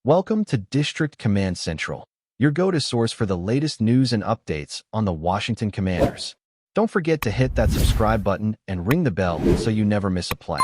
Welcome to District Command Central, your go-to source for the latest news and updates on the Washington Commanders. Don't forget to hit that subscribe button and ring the bell so you never miss a play.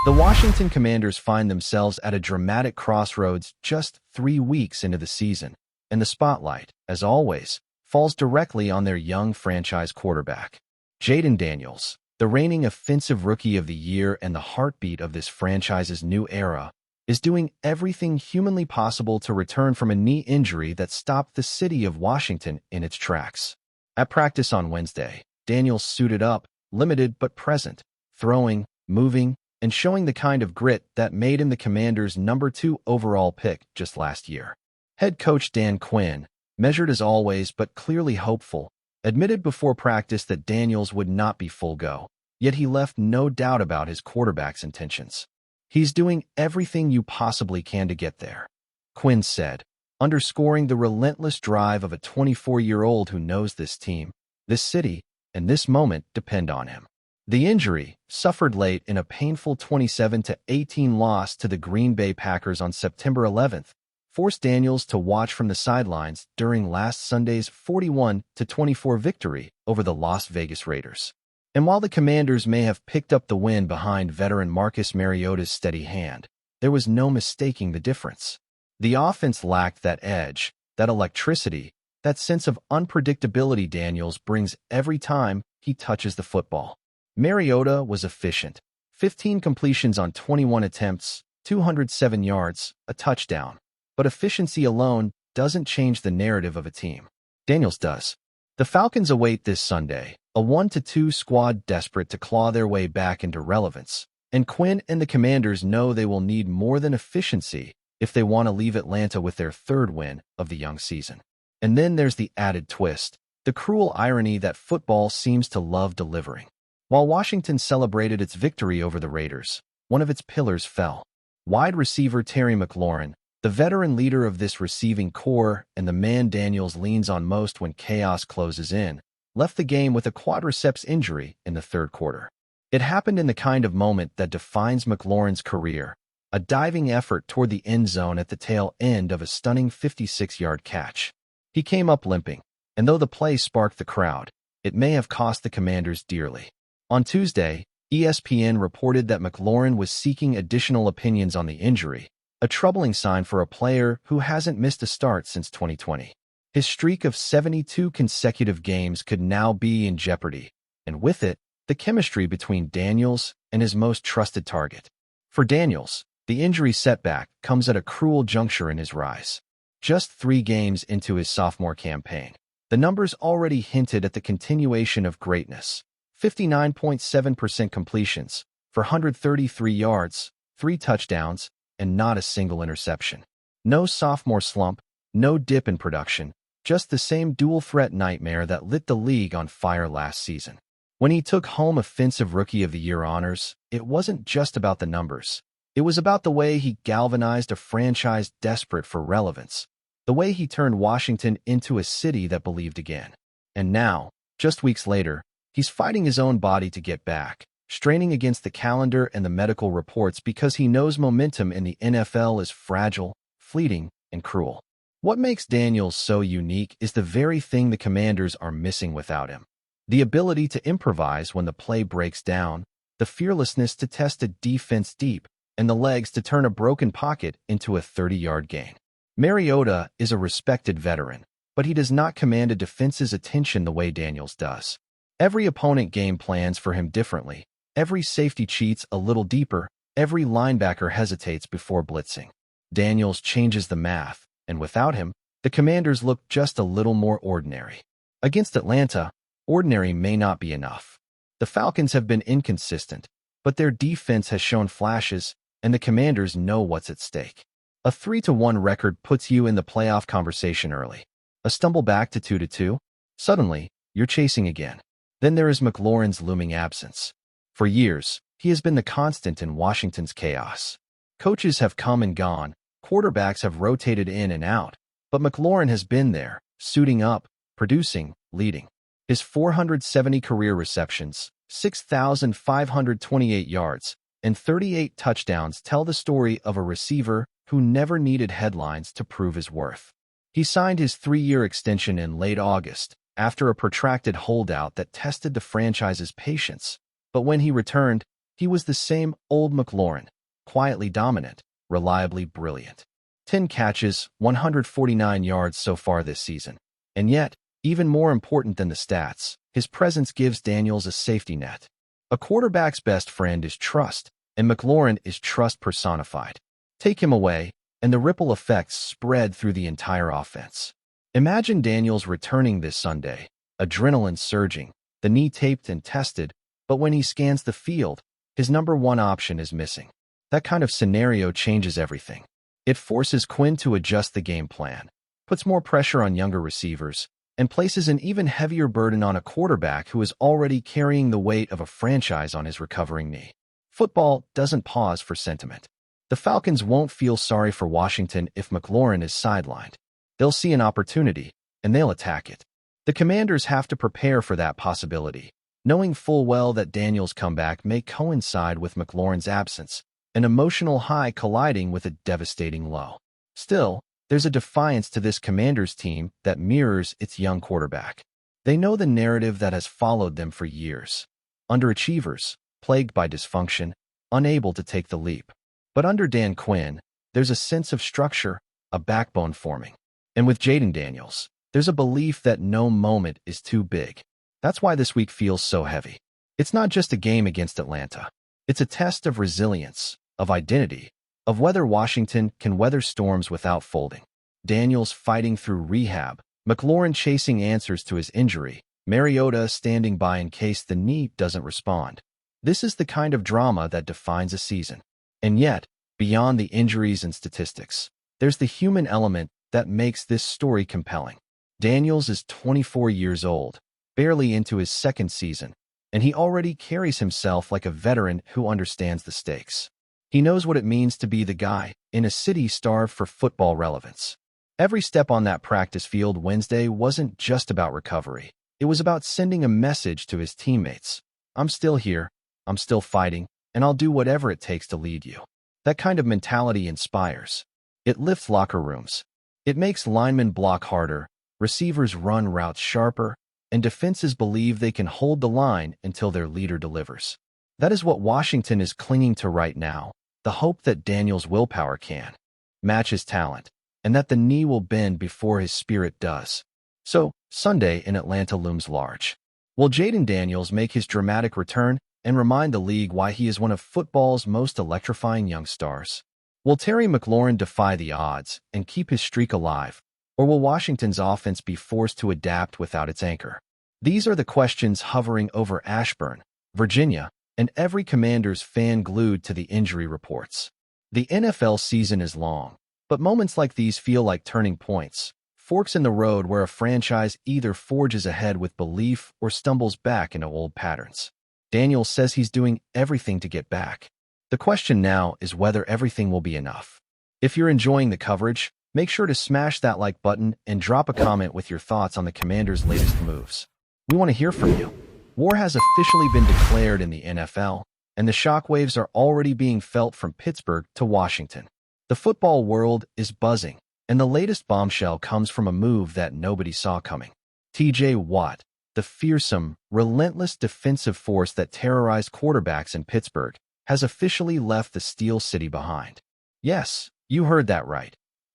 The Washington Commanders find themselves at a dramatic crossroads just 3 weeks into the season, and the spotlight, as always, falls directly on their young franchise quarterback. Jayden Daniels, the reigning offensive rookie of the year and the heartbeat of this franchise's new era, is doing everything humanly possible to return from a knee injury that stopped the city of Washington in its tracks. At practice on Wednesday, Daniels suited up, limited but present, throwing, moving, and showing the kind of grit that made him the Commanders' number 2 overall pick just last year. Head coach Dan Quinn, measured as always but clearly hopeful, admitted before practice that Daniels would not be full go, yet he left no doubt about his quarterback's intentions. "He's doing everything you possibly can to get there," Quinn said, underscoring the relentless drive of a 24-year-old who knows this team, this city, and this moment depend on him. The injury, suffered late in a painful 27-18 loss to the Green Bay Packers on September 11th, forced Daniels to watch from the sidelines during last Sunday's 41-24 victory over the Las Vegas Raiders. And while the Commanders may have picked up the win behind veteran Marcus Mariota's steady hand, there was no mistaking the difference. The offense lacked that edge, that electricity, that sense of unpredictability Daniels brings every time he touches the football. Mariota was efficient. 15 completions on 21 attempts, 207 yards, a touchdown. But efficiency alone doesn't change the narrative of a team. Daniels does. The Falcons await this Sunday, a 1-2 squad desperate to claw their way back into relevance, and Quinn and the Commanders know they will need more than efficiency if they want to leave Atlanta with their 3rd win of the young season. And then there's the added twist, the cruel irony that football seems to love delivering. While Washington celebrated its victory over the Raiders, one of its pillars fell. Wide receiver Terry McLaurin, the veteran leader of this receiving corps and the man Daniels leans on most when chaos closes in, left the game with a quadriceps injury in the 3rd quarter. It happened in the kind of moment that defines McLaurin's career, a diving effort toward the end zone at the tail end of a stunning 56-yard catch. He came up limping, and though the play sparked the crowd, it may have cost the Commanders dearly. On Tuesday, ESPN reported that McLaurin was seeking additional opinions on the injury, a troubling sign for a player who hasn't missed a start since 2020. His streak of 72 consecutive games could now be in jeopardy, and with it, the chemistry between Daniels and his most trusted target. For Daniels, the injury setback comes at a cruel juncture in his rise. Just 3 games into his sophomore campaign, the numbers already hinted at the continuation of greatness. 59.7% completions for 133 yards, 3 touchdowns, and not a single interception. No sophomore slump, no dip in production, just the same dual-threat nightmare that lit the league on fire last season. When he took home Offensive Rookie of the Year honors, it wasn't just about the numbers. It was about the way he galvanized a franchise desperate for relevance, the way he turned Washington into a city that believed again. And now, just weeks later, he's fighting his own body to get back, straining against the calendar and the medical reports because he knows momentum in the NFL is fragile, fleeting, and cruel. What makes Daniels so unique is the very thing the Commanders are missing without him. The ability to improvise when the play breaks down, the fearlessness to test a defense deep, and the legs to turn a broken pocket into a 30-yard gain. Mariota is a respected veteran, but he does not command a defense's attention the way Daniels does. Every opponent game plans for him differently. Every safety cheats a little deeper. Every linebacker hesitates before blitzing. Daniels changes the math, and without him, the Commanders look just a little more ordinary. Against Atlanta, ordinary may not be enough. The Falcons have been inconsistent, but their defense has shown flashes, and the Commanders know what's at stake. A 3-1 record puts you in the playoff conversation early. A stumble back to 2-2? Suddenly, you're chasing again. Then there is McLaurin's looming absence. For years, he has been the constant in Washington's chaos. Coaches have come and gone, quarterbacks have rotated in and out, but McLaurin has been there, suiting up, producing, leading. His 470 career receptions, 6,528 yards, and 38 touchdowns tell the story of a receiver who never needed headlines to prove his worth. He signed his 3-year extension in late August, after a protracted holdout that tested the franchise's patience. But when he returned, he was the same old McLaurin, quietly dominant, reliably brilliant. 10 catches, 149 yards so far this season. And yet, even more important than the stats, his presence gives Daniels a safety net. A quarterback's best friend is trust, and McLaurin is trust personified. Take him away, and the ripple effects spread through the entire offense. Imagine Daniels returning this Sunday, adrenaline surging, the knee taped and tested, but when he scans the field, his number one option is missing. That kind of scenario changes everything. It forces Quinn to adjust the game plan, puts more pressure on younger receivers, and places an even heavier burden on a quarterback who is already carrying the weight of a franchise on his recovering knee. Football doesn't pause for sentiment. The Falcons won't feel sorry for Washington if McLaurin is sidelined. They'll see an opportunity, and they'll attack it. The Commanders have to prepare for that possibility, knowing full well that Daniels' comeback may coincide with McLaurin's absence, an emotional high colliding with a devastating low. Still, there's a defiance to this Commanders team that mirrors its young quarterback. They know the narrative that has followed them for years. Underachievers, plagued by dysfunction, unable to take the leap. But under Dan Quinn, there's a sense of structure, a backbone forming. And with Jayden Daniels, there's a belief that no moment is too big. That's why this week feels so heavy. It's not just a game against Atlanta. It's a test of resilience, of identity, of whether Washington can weather storms without folding. Daniels fighting through rehab, McLaurin chasing answers to his injury, Mariota standing by in case the knee doesn't respond. This is the kind of drama that defines a season. And yet, beyond the injuries and statistics, there's the human element that makes this story compelling. Daniels is 24 years old, barely into his second season, and he already carries himself like a veteran who understands the stakes. He knows what it means to be the guy in a city starved for football relevance. Every step on that practice field Wednesday wasn't just about recovery. It was about sending a message to his teammates. I'm still here, I'm still fighting, and I'll do whatever it takes to lead you. That kind of mentality inspires. It lifts locker rooms. It makes linemen block harder, receivers run routes sharper, and defenses believe they can hold the line until their leader delivers. That is what Washington is clinging to right now, the hope that Daniels' willpower can match his talent, and that the knee will bend before his spirit does. So, Sunday in Atlanta looms large. Will Jayden Daniels make his dramatic return and remind the league why he is one of football's most electrifying young stars? Will Terry McLaurin defy the odds and keep his streak alive, or will Washington's offense be forced to adapt without its anchor? These are the questions hovering over Ashburn, Virginia, and every Commanders fan glued to the injury reports. The NFL season is long, but moments like these feel like turning points, forks in the road where a franchise either forges ahead with belief or stumbles back into old patterns. Daniels says he's doing everything to get back. The question now is whether everything will be enough. If you're enjoying the coverage, make sure to smash that like button and drop a comment with your thoughts on the Commanders' latest moves. We want to hear from you. War has officially been declared in the NFL, and the shockwaves are already being felt from Pittsburgh to Washington. The football world is buzzing, and the latest bombshell comes from a move that nobody saw coming. T.J. Watt, the fearsome, relentless defensive force that terrorized quarterbacks in Pittsburgh, has officially left the Steel City behind. Yes, you heard that right.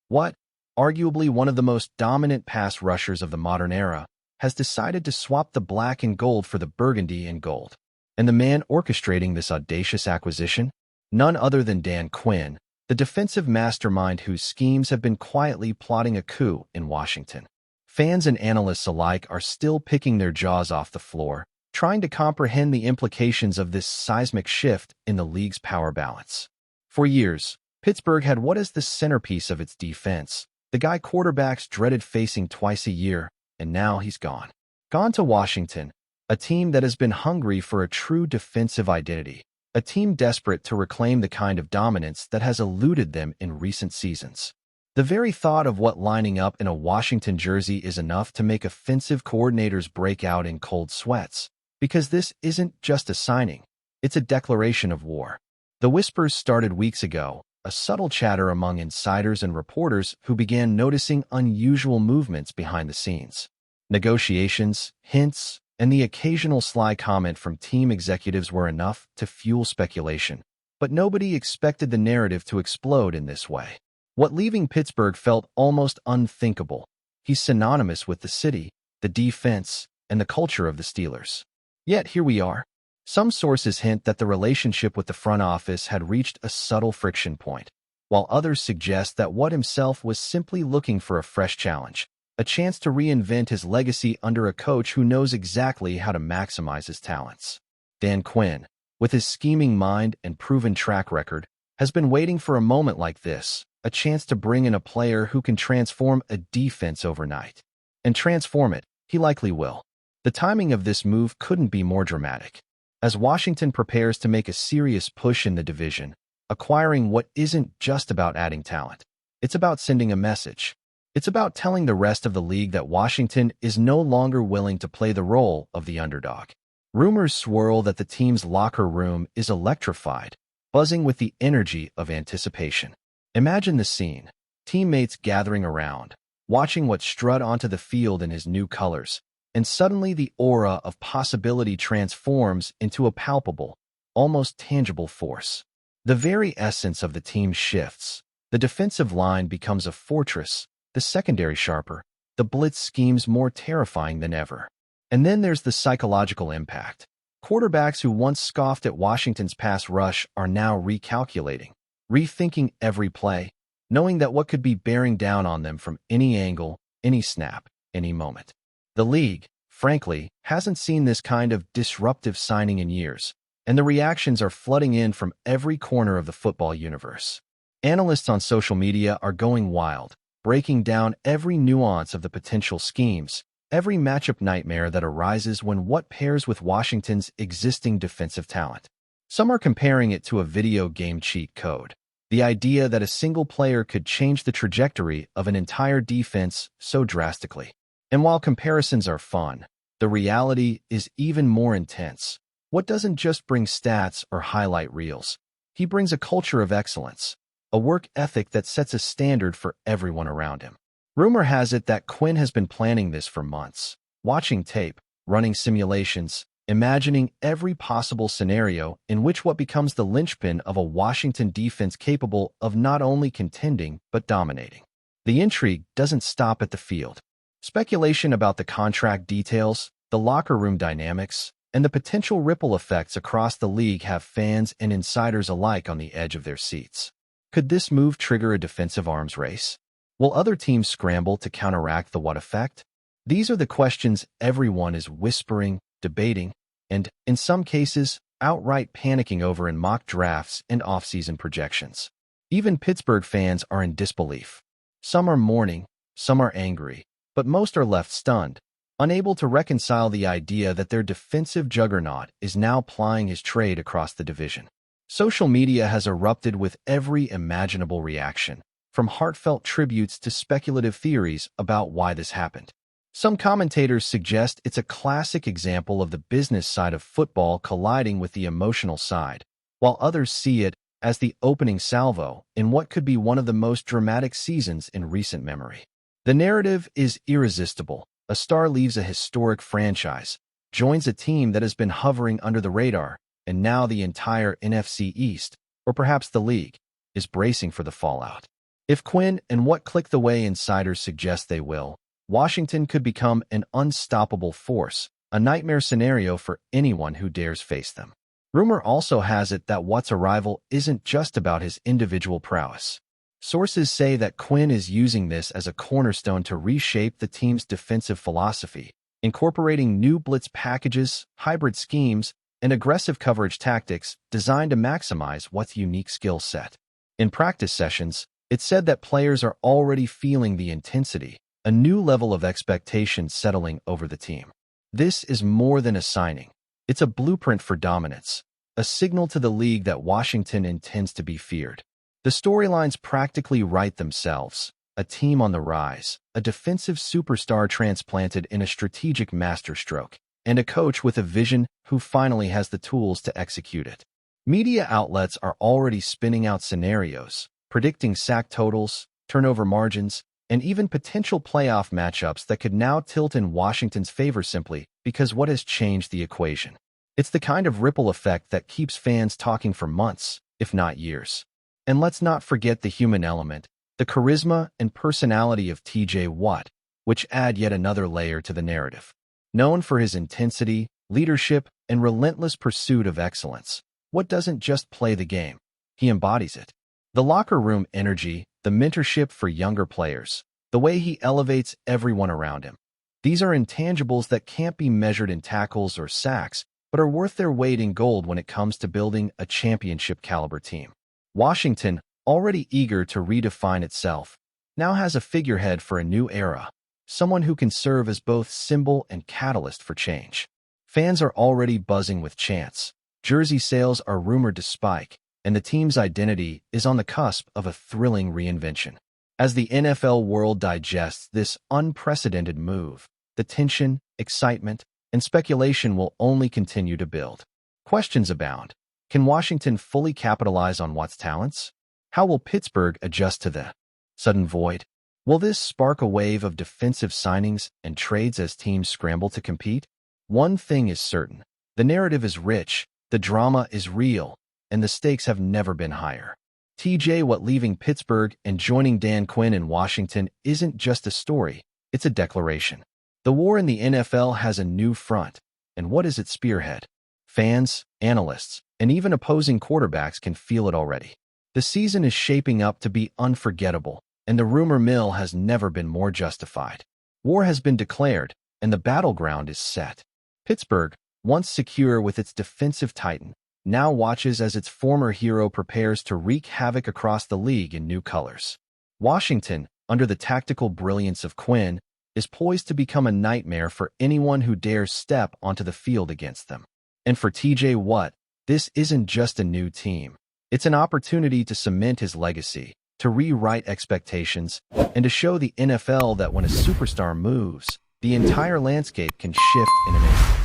Watt, arguably one of the most dominant pass rushers of the modern era, has decided to swap the black and gold for the burgundy and gold. And the man orchestrating this audacious acquisition? None other than Dan Quinn, the defensive mastermind whose schemes have been quietly plotting a coup in Washington. Fans and analysts alike are still picking their jaws off the floor, trying to comprehend the implications of this seismic shift in the league's power balance. For years, Pittsburgh had what is the centerpiece of its defense, the guy quarterbacks dreaded facing twice a year, and now he's gone. Gone to Washington, a team that has been hungry for a true defensive identity, a team desperate to reclaim the kind of dominance that has eluded them in recent seasons. The very thought of what lining up in a Washington jersey is enough to make offensive coordinators break out in cold sweats, because this isn't just a signing, it's a declaration of war. The whispers started weeks ago, a subtle chatter among insiders and reporters who began noticing unusual movements behind the scenes. Negotiations, hints, and the occasional sly comment from team executives were enough to fuel speculation. But nobody expected the narrative to explode in this way. What leaving Pittsburgh felt almost unthinkable. He's synonymous with the city, the defense, and the culture of the Steelers. Yet here we are. Some sources hint that the relationship with the front office had reached a subtle friction point, while others suggest that Watt himself was simply looking for a fresh challenge, a chance to reinvent his legacy under a coach who knows exactly how to maximize his talents. Dan Quinn, with his scheming mind and proven track record, has been waiting for a moment like this, a chance to bring in a player who can transform a defense overnight. And transform it, he likely will. The timing of this move couldn't be more dramatic. As Washington prepares to make a serious push in the division, acquiring what isn't just about adding talent. It's about sending a message. It's about telling the rest of the league that Washington is no longer willing to play the role of the underdog. Rumors swirl that the team's locker room is electrified, buzzing with the energy of anticipation. Imagine the scene. Teammates gathering around, watching Watt strut onto the field in his new colors, and suddenly the aura of possibility transforms into a palpable, almost tangible force. The very essence of the team shifts. The defensive line becomes a fortress, the secondary sharper, the blitz schemes more terrifying than ever. And then there's the psychological impact. Quarterbacks who once scoffed at Washington's pass rush are now recalculating, rethinking every play, knowing that what could be bearing down on them from any angle, any snap, any moment. The league, frankly, hasn't seen this kind of disruptive signing in years, and the reactions are flooding in from every corner of the football universe. Analysts on social media are going wild, breaking down every nuance of the potential schemes, every matchup nightmare that arises when Watt pairs with Washington's existing defensive talent. Some are comparing it to a video game cheat code. The idea that a single player could change the trajectory of an entire defense so drastically. And while comparisons are fun, the reality is even more intense. Watt doesn't just bring stats or highlight reels. He brings a culture of excellence, a work ethic that sets a standard for everyone around him. Rumor has it that Quinn has been planning this for months, watching tape, running simulations, imagining every possible scenario in which what becomes the linchpin of a Washington defense capable of not only contending but dominating. The intrigue doesn't stop at the field. Speculation about the contract details, the locker room dynamics, and the potential ripple effects across the league have fans and insiders alike on the edge of their seats. Could this move trigger a defensive arms race? Will other teams scramble to counteract the Watt effect? These are the questions everyone is whispering, debating, and, in some cases, outright panicking over in mock drafts and offseason projections. Even Pittsburgh fans are in disbelief. Some are mourning, some are angry, but most are left stunned, unable to reconcile the idea that their defensive juggernaut is now plying his trade across the division. Social media has erupted with every imaginable reaction, from heartfelt tributes to speculative theories about why this happened. Some commentators suggest it's a classic example of the business side of football colliding with the emotional side, while others see it as the opening salvo in what could be one of the most dramatic seasons in recent memory. The narrative is irresistible. A star leaves a historic franchise, joins a team that has been hovering under the radar, and now the entire NFC East, or perhaps the league, is bracing for the fallout. If Quinn and Watt click the way insiders suggest they will, Washington could become an unstoppable force, a nightmare scenario for anyone who dares face them. Rumor also has it that Watt's arrival isn't just about his individual prowess. Sources say that Quinn is using this as a cornerstone to reshape the team's defensive philosophy, incorporating new blitz packages, hybrid schemes, and aggressive coverage tactics designed to maximize Watt's unique skill set. In practice sessions, it's said that players are already feeling the intensity, a new level of expectation settling over the team. This is more than a signing. It's a blueprint for dominance, a signal to the league that Washington intends to be feared. The storylines practically write themselves. A team on the rise, a defensive superstar transplanted in a strategic masterstroke, and a coach with a vision who finally has the tools to execute it. Media outlets are already spinning out scenarios, predicting sack totals, turnover margins, and even potential playoff matchups that could now tilt in Washington's favor simply because what has changed the equation. It's the kind of ripple effect that keeps fans talking for months, if not years. And let's not forget the human element, the charisma and personality of TJ Watt, which add yet another layer to the narrative. Known for his intensity, leadership, and relentless pursuit of excellence, Watt doesn't just play the game, he embodies it. The locker room energy, the mentorship for younger players, the way he elevates everyone around him. These are intangibles that can't be measured in tackles or sacks, but are worth their weight in gold when it comes to building a championship-caliber team. Washington, already eager to redefine itself, now has a figurehead for a new era, someone who can serve as both symbol and catalyst for change. Fans are already buzzing with chants. Jersey sales are rumored to spike, and the team's identity is on the cusp of a thrilling reinvention. As the NFL world digests this unprecedented move, the tension, excitement, and speculation will only continue to build. Questions abound. Can Washington fully capitalize on Watt's talents? How will Pittsburgh adjust to the sudden void? Will this spark a wave of defensive signings and trades as teams scramble to compete? One thing is certain. The narrative is rich, the drama is real, and the stakes have never been higher. TJ Watt leaving Pittsburgh and joining Dan Quinn in Washington isn't just a story, it's a declaration. The war in the NFL has a new front, and what is its spearhead? Fans, analysts, and even opposing quarterbacks can feel it already. The season is shaping up to be unforgettable, and the rumor mill has never been more justified. War has been declared, and the battleground is set. Pittsburgh, once secure with its defensive titan, now watches as its former hero prepares to wreak havoc across the league in new colors. Washington, under the tactical brilliance of Quinn, is poised to become a nightmare for anyone who dares step onto the field against them. And for TJ Watt, this isn't just a new team. It's an opportunity to cement his legacy, to rewrite expectations, and to show the NFL that when a superstar moves, the entire landscape can shift in an instant.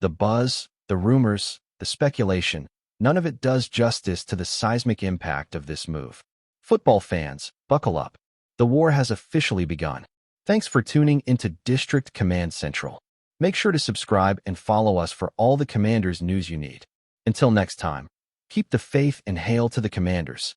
The buzz, the rumors, the speculation, none of it does justice to the seismic impact of this move. Football fans, buckle up. The war has officially begun. Thanks for tuning into District Command Central. Make sure to subscribe and follow us for all the Commanders news you need. Until next time, keep the faith and hail to the Commanders.